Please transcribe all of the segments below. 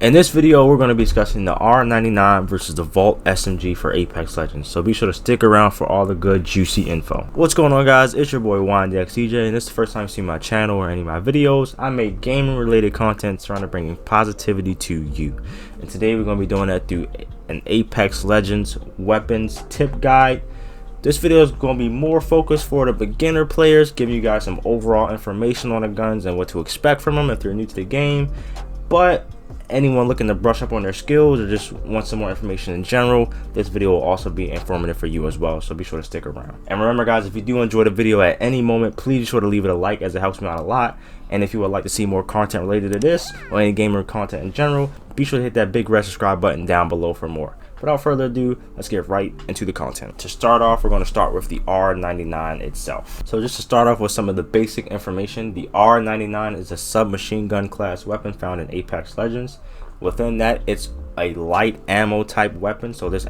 In this video, we're going to be discussing the R-99 versus the Volt SMG for Apex Legends, so be sure to stick around for all the good juicy info. What's going on, guys? It's your boy YNDXCJ, and this is the first time you see my channel or any of my videos. I make gaming related content trying to bring positivity to you, and today we're going to be doing that through an Apex Legends weapons tip guide. This video is going to be more focused for the beginner players, giving you guys some overall information on the guns and what to expect from them if you're new to the game. But anyone looking to brush up on their skills or just want some more information in general, this video will also be informative for you as well, so be sure to stick around. And remember, guys, if you do enjoy the video at any moment, please be sure to leave it a like, as it helps me out a lot. And if you would like to see more content related to this or any gamer content in general, be sure to hit that big red subscribe button down below for more. Without further ado, let's get right into the content. To start off, we're going to start with the R-99 itself. So just to start off with some of the basic information, the R-99 is a submachine gun class weapon found in Apex Legends. Within that, it's a light ammo type weapon, so this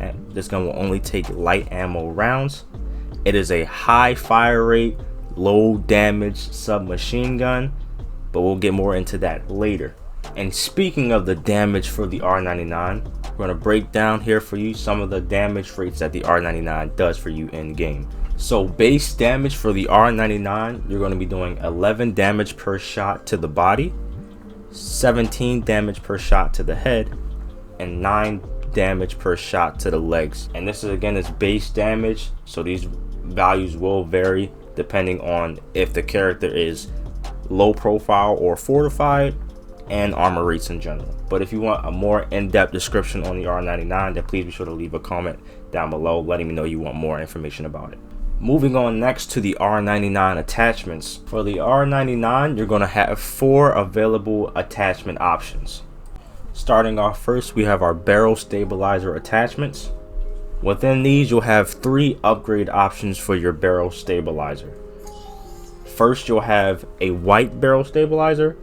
gun will only take light ammo rounds. It is a high fire rate, low damage submachine gun, but we'll get more into that later. And speaking of the damage for the R-99, we're going to break down here for you some of the damage rates that the R-99 does for you in game. So base damage for the R-99, you're going to be doing 11 damage per shot to the body, 17 damage per shot to the head, and 9 damage per shot to the legs. And this is, again, is base damage, so these values will vary depending on if the character is low profile or fortified, and armor rates in general. But if you want a more in-depth description on the R-99, then please be sure to leave a comment down below letting me know you want more information about it. Moving on next to the R-99 attachments. For the R-99, you're going to have 4 available attachment options. Starting off first, we have our barrel stabilizer attachments. Within these, you'll have 3 upgrade options for your barrel stabilizer. First, you'll have a white barrel stabilizer.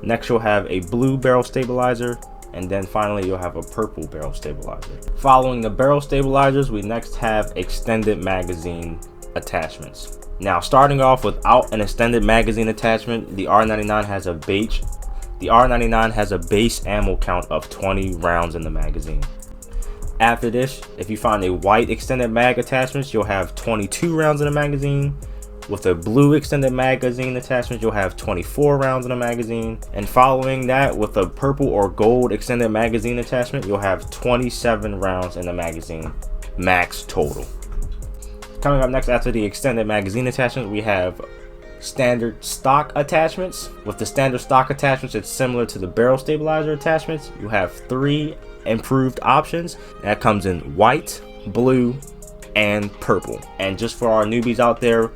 Next, you'll have a blue barrel stabilizer, and then finally you'll have a purple barrel stabilizer. Following the barrel stabilizers, we next have extended magazine attachments. Now, starting off without an extended magazine attachment, the R-99 has a base ammo count of 20 rounds in the magazine. After this, if you find a white extended mag attachment, you'll have 22 rounds in the magazine. With a blue extended magazine attachment, you'll have 24 rounds in a magazine. And following that, with a purple or gold extended magazine attachment, you'll have 27 rounds in the magazine, max total. Coming up next after the extended magazine attachment, we have standard stock attachments. With the standard stock attachments, it's similar to the barrel stabilizer attachments. You have 3 improved options. That comes in white, blue, and purple. And just for our newbies out there,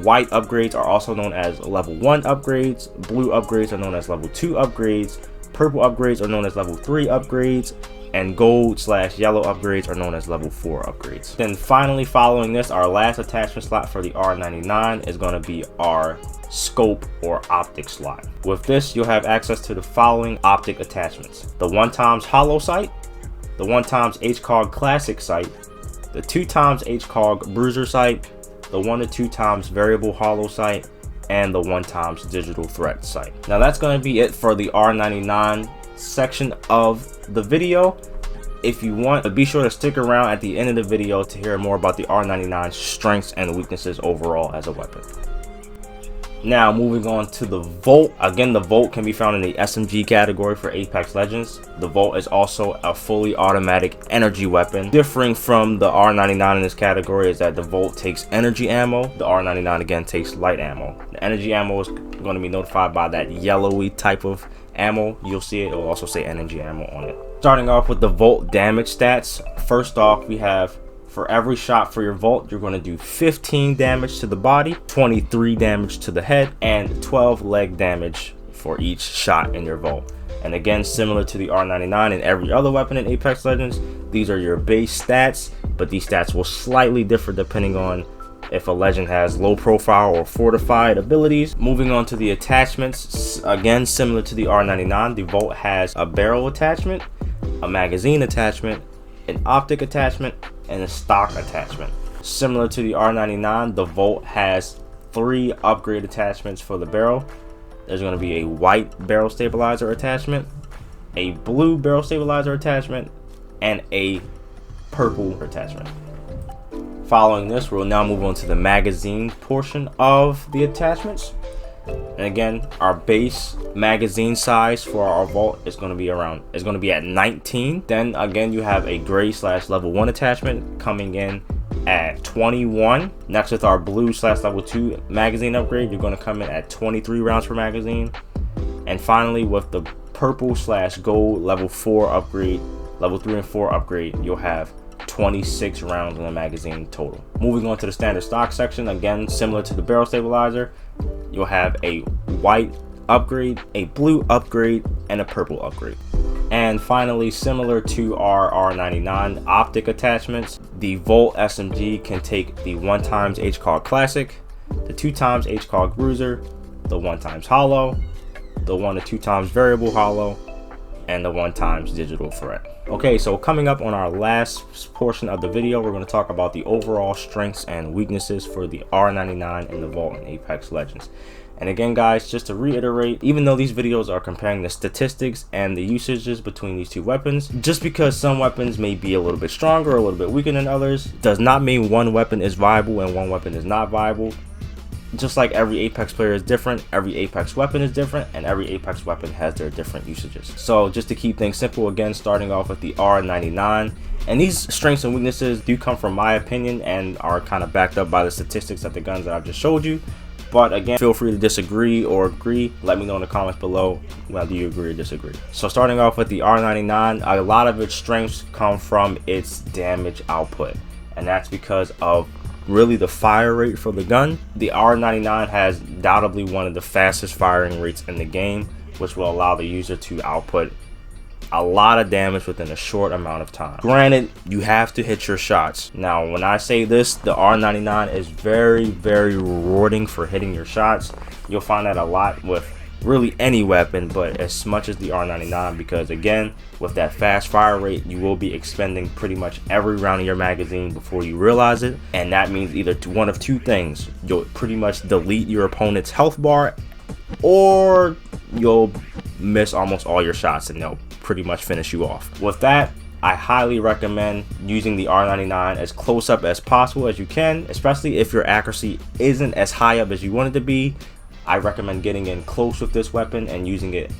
white upgrades are also known as level 1 upgrades, blue upgrades are known as level 2 upgrades, purple upgrades are known as level 3 upgrades, and gold/yellow upgrades are known as level 4 upgrades. Then finally, following this, our last attachment slot for the R-99 is going to be our scope or optic slot. With this, you'll have access to the following optic attachments: the 1x hollow sight, the 1x HCOG classic sight, the 2x HCOG bruiser sight, the 1 to 2 times variable hollow sight, and the 1 times digital threat sight. Now that's going to be it for the R-99 section of the video. If you want, be sure to stick around at the end of the video to hear more about the R-99's strengths and weaknesses overall as a weapon. Now moving on to the Volt. Again, the Volt can be found in the SMG category for Apex Legends. The Volt is also a fully automatic energy weapon. Differing from the R-99 in this category is that the Volt takes energy ammo. The R-99 again takes light ammo. The energy ammo is going to be notified by that yellowy type of ammo. You'll see it. It will also say energy ammo on it. Starting off with the Volt damage stats. First off, we have, for every shot for your Volt, you're going to do 15 damage to the body, 23 damage to the head, and 12 leg damage for each shot in your Volt. And again, similar to the R-99 and every other weapon in Apex Legends, these are your base stats, but these stats will slightly differ depending on if a legend has low profile or fortified abilities. Moving on to the attachments, again, similar to the R-99, the Volt has a barrel attachment, a magazine attachment, an optic attachment, and a stock attachment. Similar to the R-99, the Volt has 3 upgrade attachments for the barrel. There's going to be a white barrel stabilizer attachment, a blue barrel stabilizer attachment, and a purple attachment. Following this, we'll now move on to the magazine portion of the attachments. And again, our base magazine size for our Vault is going to be at 19. Then again, you have a gray / level 1 attachment coming in at 21. Next, with our blue / level 2 magazine upgrade, you're going to come in at 23 rounds per magazine. And finally, with the purple / gold level 4 upgrade, level 3 and 4 upgrade, you'll have 26 rounds in the magazine total. Moving on to the standard stock section, again similar to the barrel stabilizer, you'll have a white upgrade, a blue upgrade, and a purple upgrade. And finally, similar to our R-99 optic attachments, the Volt SMG can take the 1x HCOG Classic, the 2x HCOG Bruiser, the 1x Hollow, the 1 to 2x Variable Hollow, and the 1x Digital Threat. Okay, so coming up on our last portion of the video, we're going to talk about the overall strengths and weaknesses for the R-99 and the Vault and Apex Legends. And again, guys, just to reiterate, even though these videos are comparing the statistics and the usages between these two weapons, just because some weapons may be a little bit stronger or a little bit weaker than others, does not mean one weapon is viable and one weapon is not viable. Just like every Apex player is different, every Apex weapon is different, and every Apex weapon has their different usages. So just to keep things simple, again, starting off with the R-99, and these strengths and weaknesses do come from my opinion and are kind of backed up by the statistics of the guns that I've just showed you. But again, feel free to disagree or agree. Let me know in the comments below whether you agree or disagree. So starting off with the R-99, a lot of its strengths come from its damage output, and that's because of really the fire rate for the gun. The R-99 has undoubtedly one of the fastest firing rates in the game, which will allow the user to output a lot of damage within a short amount of time. Granted, you have to hit your shots. Now, when I say this, the R-99 is very, very rewarding for hitting your shots. You'll find that a lot with really any weapon, but as much as the R-99, because again, with that fast fire rate, you will be expending pretty much every round of your magazine before you realize it, and that means either one of two things: you'll pretty much delete your opponent's health bar, or you'll miss almost all your shots and they'll pretty much finish you off. With that, I highly recommend using the R-99 as close up as possible as you can, especially if your accuracy isn't as high up as you want it to be. I recommend getting in close with this weapon and using it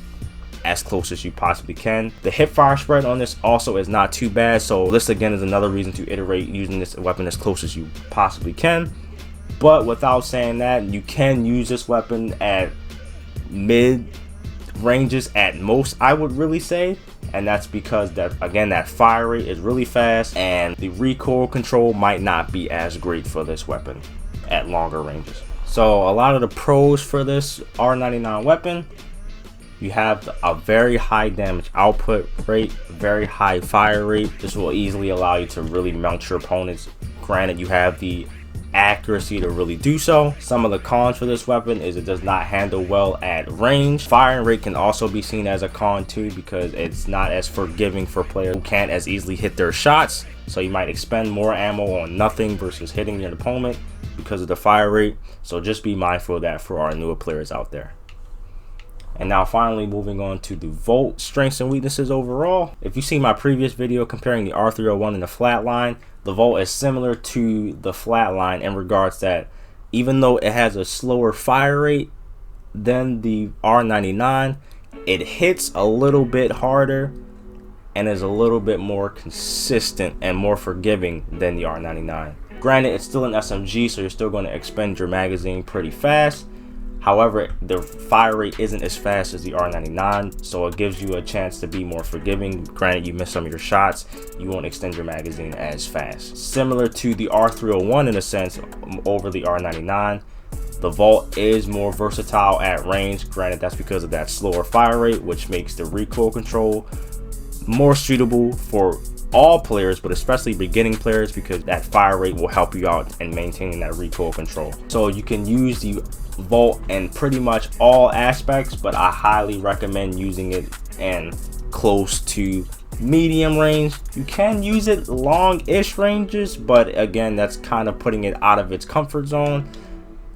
as close as you possibly can. The hip fire spread on this also is not too bad, so this again is another reason to iterate using this weapon as close as you possibly can. But without saying that, you can use this weapon at mid ranges at most, I would really say, and that's because that, again, that fire rate is really fast and the recoil control might not be as great for this weapon at longer ranges. So a lot of the pros for this R-99 weapon: you have a very high damage output rate, very high fire rate. This will easily allow you to really mount your opponents. Granted, you have the accuracy to really do so. Some of the cons for this weapon is it does not handle well at range. Firing rate can also be seen as a con too, because it's not as forgiving for players who can't as easily hit their shots. So you might expend more ammo on nothing versus hitting your opponent because of the fire rate. So just be mindful of that for our newer players out there. And now finally, moving on to the Volt strengths and weaknesses overall. If you see my previous video comparing the R301 and the Flatline, the Volt is similar to the Flatline in regards that even though it has a slower fire rate than the R99, it hits a little bit harder and is a little bit more consistent and more forgiving than the R99. Granted, it's still an SMG, so you're still going to expend your magazine pretty fast. However, the fire rate isn't as fast as the R99, so it gives you a chance to be more forgiving. Granted, you miss some of your shots, you won't extend your magazine as fast. Similar to the R301 in a sense over the R99, the Volt is more versatile at range. Granted, that's because of that slower fire rate, which makes the recoil control more suitable for all players, but especially beginning players, because that fire rate will help you out in maintaining that recoil control. So you can use the Volt in pretty much all aspects, but I highly recommend using it in close to medium range. You can use it long-ish ranges, but again, that's kind of putting it out of its comfort zone,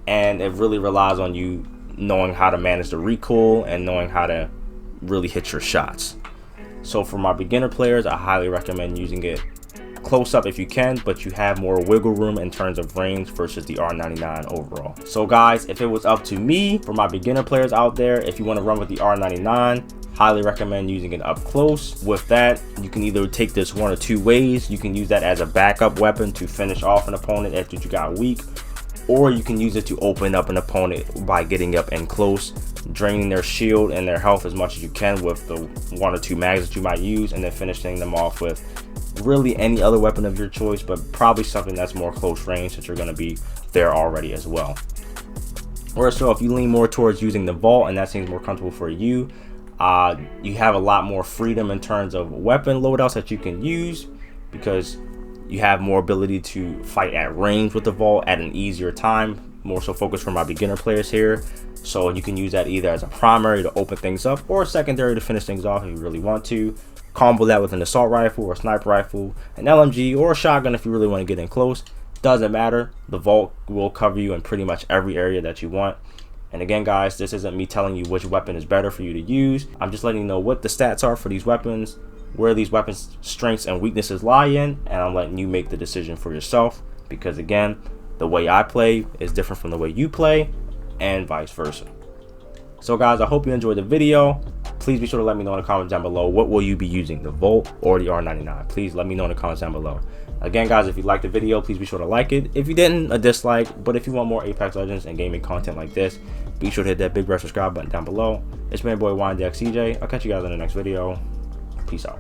and it really relies on you knowing how to manage the recoil and knowing how to really hit your shots. So for my beginner players, I highly recommend using it close up if you can, but you have more wiggle room in terms of range versus the R-99 overall. So guys, if it was up to me, for my beginner players out there, if you want to run with the R-99, highly recommend using it up close. With that, you can either take this one or two ways. You can use that as a backup weapon to finish off an opponent after you got weak, or you can use it to open up an opponent by getting up in close, draining their shield and their health as much as you can with the one or two mags that you might use, and then finishing them off with really any other weapon of your choice, but probably something that's more close range since you're going to be there already as well. Or so if you lean more towards using the vault and that seems more comfortable for you, you have a lot more freedom in terms of weapon loadouts that you can use, because you have more ability to fight at range with the vault at an easier time. More so focused for my beginner players here. So you can use that either as a primary to open things up, or a secondary to finish things off if you really want to. Combo that with an assault rifle or a sniper rifle, an LMG or a shotgun if you really want to get in close. Doesn't matter, the vault will cover you in pretty much every area that you want. And again guys, this isn't me telling you which weapon is better for you to use. I'm just letting you know what the stats are for these weapons, where these weapons strengths and weaknesses lie in, and I'm letting you make the decision for yourself, because again, the way I play is different from the way you play, and vice versa. So guys, I hope you enjoyed the video. Please be sure to let me know in the comments down below, what will you be using, the Volt or the R-99? Please let me know in the comments down below. Again guys, if you liked the video, please be sure to like it. If you didn't, a dislike. But if you want more Apex Legends and gaming content like this, be sure to hit that big red subscribe button down below. It's been your boy YNDXCJ. I'll catch you guys in the next video. Peace out.